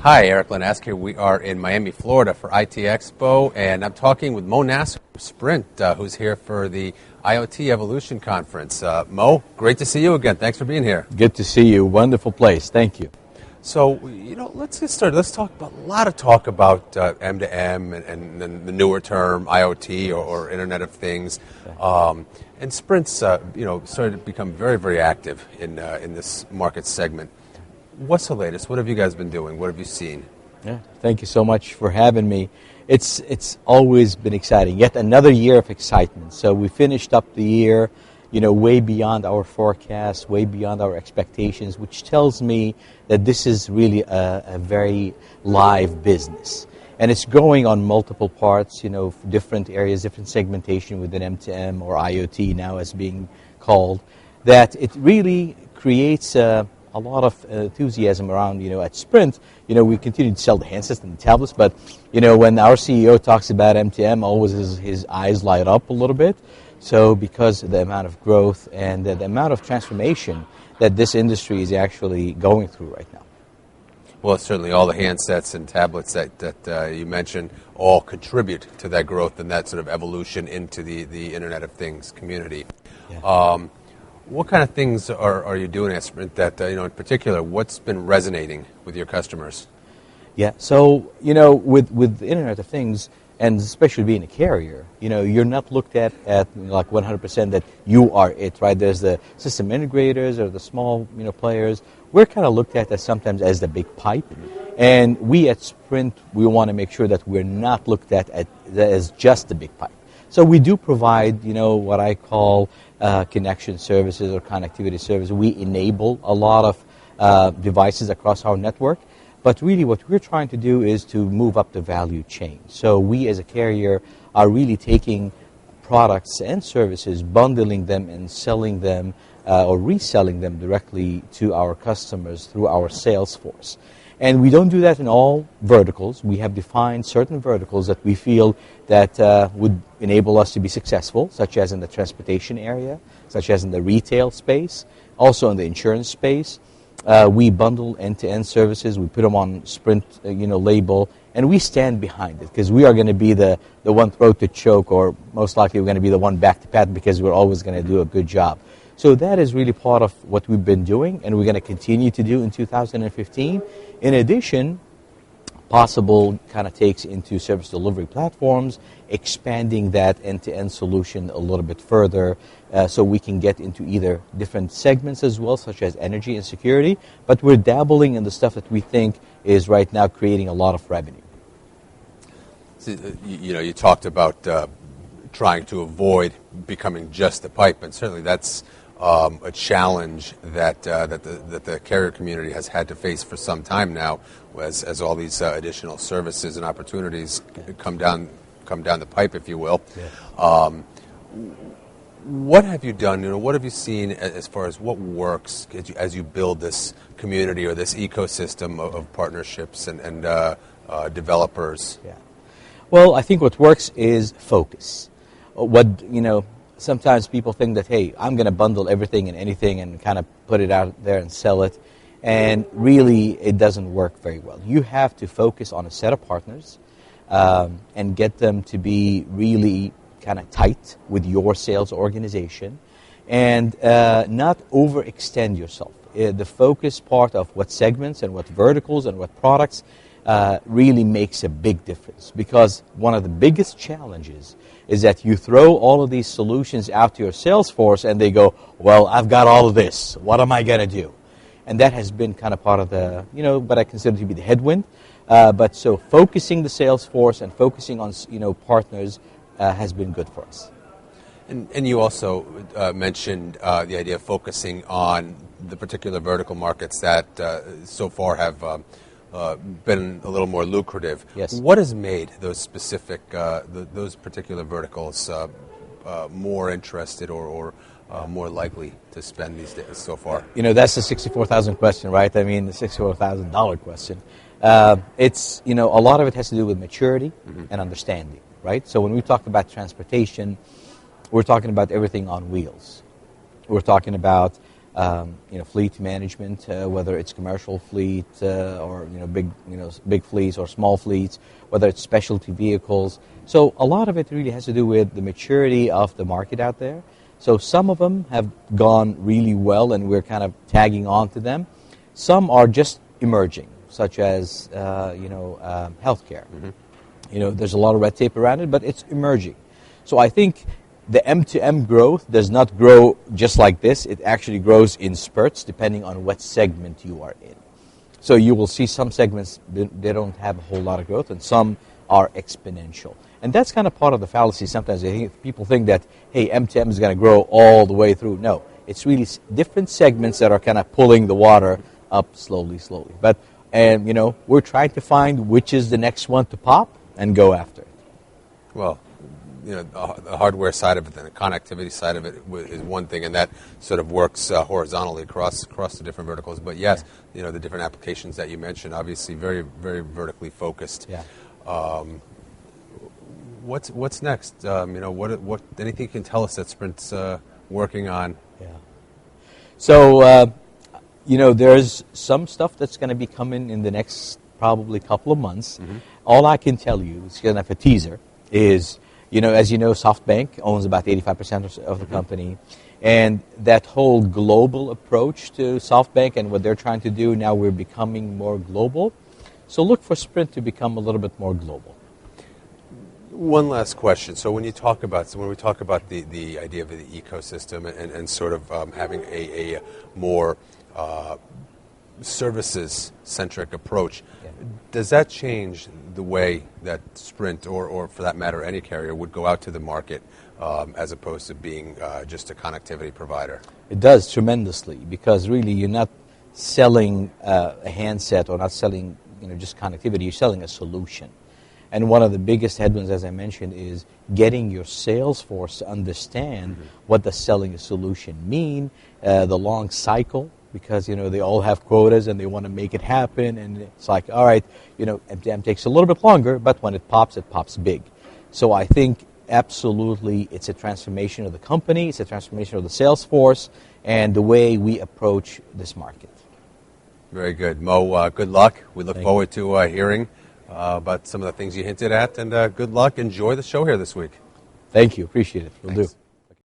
Hi, Eric Lenask here. We are in Miami, Florida for ITEXPO, and I'm talking with Mo Nasser of Sprint, who's here for the IoT Evolution Conference. Mo, great to see you again. Thanks for being here. Good to see you. Wonderful place. Thank you. So, let's get started. Let's talk about a lot of talk about M2M and the newer term IoT or Internet of Things. And Sprint's, started to become very, very active in this market segment. What's the latest? What have you guys been doing? What have you seen? Yeah, thank you so much for having me. It's always been exciting. Yet another year of excitement. So we finished up the year, way beyond our forecast, way beyond our expectations, which tells me that this is really a very live business. And it's growing on multiple parts, different areas, different segmentation within M2M or IoT now as being called, that it really creates a lot of enthusiasm around, at Sprint. We continue to sell the handsets and the tablets, but, when our CEO talks about M2M, always his eyes light up a little bit. So because of the amount of growth and the amount of transformation that this industry is actually going through right now. Well, certainly all the handsets and tablets that you mentioned all contribute to that growth and that sort of evolution into the Internet of Things community. Yeah. What kind of things are you doing at Sprint that, in particular, what's been resonating with your customers? Yeah, so, with the Internet of Things, and especially being a carrier, you're not looked at like 100% that you are it, right? There's the system integrators or the small, players. We're kind of looked at as sometimes as the big pipe. And we at Sprint, we want to make sure that we're not looked at as just the big pipe. So we do provide, what I call connection services or connectivity services. We enable a lot of devices across our network. But really what we're trying to do is to move up the value chain. So we as a carrier are really taking products and services, bundling them and selling them or reselling them directly to our customers through our sales force. And we don't do that in all verticals. We have defined certain verticals that we feel that would enable us to be successful, such as in the transportation area, such as in the retail space, also in the insurance space. We bundle end-to-end services. We put them on Sprint, label, and we stand behind it because we are going to be the one throat to choke, or most likely we're going to be the one back to pat because we're always going to do a good job. So that is really part of what we've been doing, and we're going to continue to do in 2015. In addition, possible kind of takes into service delivery platforms, expanding that end-to-end solution a little bit further so we can get into either different segments as well, such as energy and security, but we're dabbling in the stuff that we think is right now creating a lot of revenue. So, you talked about trying to avoid becoming just the pipe, and certainly that's a challenge that the carrier community has had to face for some time now, as all these additional services and opportunities come down the pipe, if you will. Yeah. What have you done? What have you seen as far as what works as you build this community or this ecosystem of partnerships and developers? Yeah. Well, I think what works is focus. Sometimes people think that, hey, I'm going to bundle everything and anything and kind of put it out there and sell it. And really, it doesn't work very well. You have to focus on a set of partners and get them to be really kind of tight with your sales organization and not overextend yourself. The focus part of what segments and what verticals and what products really makes a big difference, because one of the biggest challenges is that you throw all of these solutions out to your sales force and they go, well, I've got all of this. What am I going to do? And that has been kind of part of the, what I consider to be the headwind. But so focusing the sales force and focusing on, partners has been good for us. And you also mentioned the idea of focusing on the particular vertical markets that so far have been a little more lucrative. Yes. What has made those specific, those particular verticals more interested or more likely to spend these days so far? That's the $64,000 question, right? I mean, the $64,000 question. It's, a lot of it has to do with maturity and understanding, right? So when we talk about transportation, we're talking about everything on wheels. We're talking about fleet management, whether it's commercial fleet or big fleets or small fleets, whether it's specialty vehicles. So a lot of it really has to do with the maturity of the market out there. So some of them have gone really well, and we're kind of tagging on to them. Some are just emerging, such as healthcare. Mm-hmm. There's a lot of red tape around it, but it's emerging. So I think the M2M growth does not grow just like this. It actually grows in spurts depending on what segment you are in. So you will see some segments, they don't have a whole lot of growth, and some are exponential. And that's kind of part of the fallacy sometimes. People think that, hey, M2M is going to grow all the way through. No, it's really different segments that are kind of pulling the water up slowly. But we're trying to find which is the next one to pop and go after it. Well, the hardware side of it and the connectivity side of it is one thing, and that sort of works horizontally across the different verticals. But yes, the different applications that you mentioned, obviously very, very vertically focused. Yeah. What's next? What anything you can tell us that Sprint's working on? Yeah. So there's some stuff that's going to be coming in the next probably couple of months. Mm-hmm. All I can tell you, it's kind of a teaser, is as you know, SoftBank owns about 85% of the company, and that whole global approach to SoftBank and what they're trying to do now, we're becoming more global. So look for Sprint to become a little bit more global. One last question. So when we talk about the idea of the ecosystem and sort of having a more services-centric approach, does that change the way that Sprint, or for that matter any carrier, would go out to the market as opposed to being just a connectivity provider? It does tremendously, because really you're not selling a handset or not selling just connectivity. You're selling a solution. And one of the biggest headwinds, as I mentioned, is getting your sales force to understand what does selling a solution mean, the long cycle, because they all have quotas and they want to make it happen, and it's like, all right, M2M takes a little bit longer, but when it pops big. So I think absolutely it's a transformation of the company, it's a transformation of the sales force, and the way we approach this market. Very good. Mo, good luck. We look forward to hearing about some of the things you hinted at, and good luck. Enjoy the show here this week. Thank you. Appreciate it. Will do.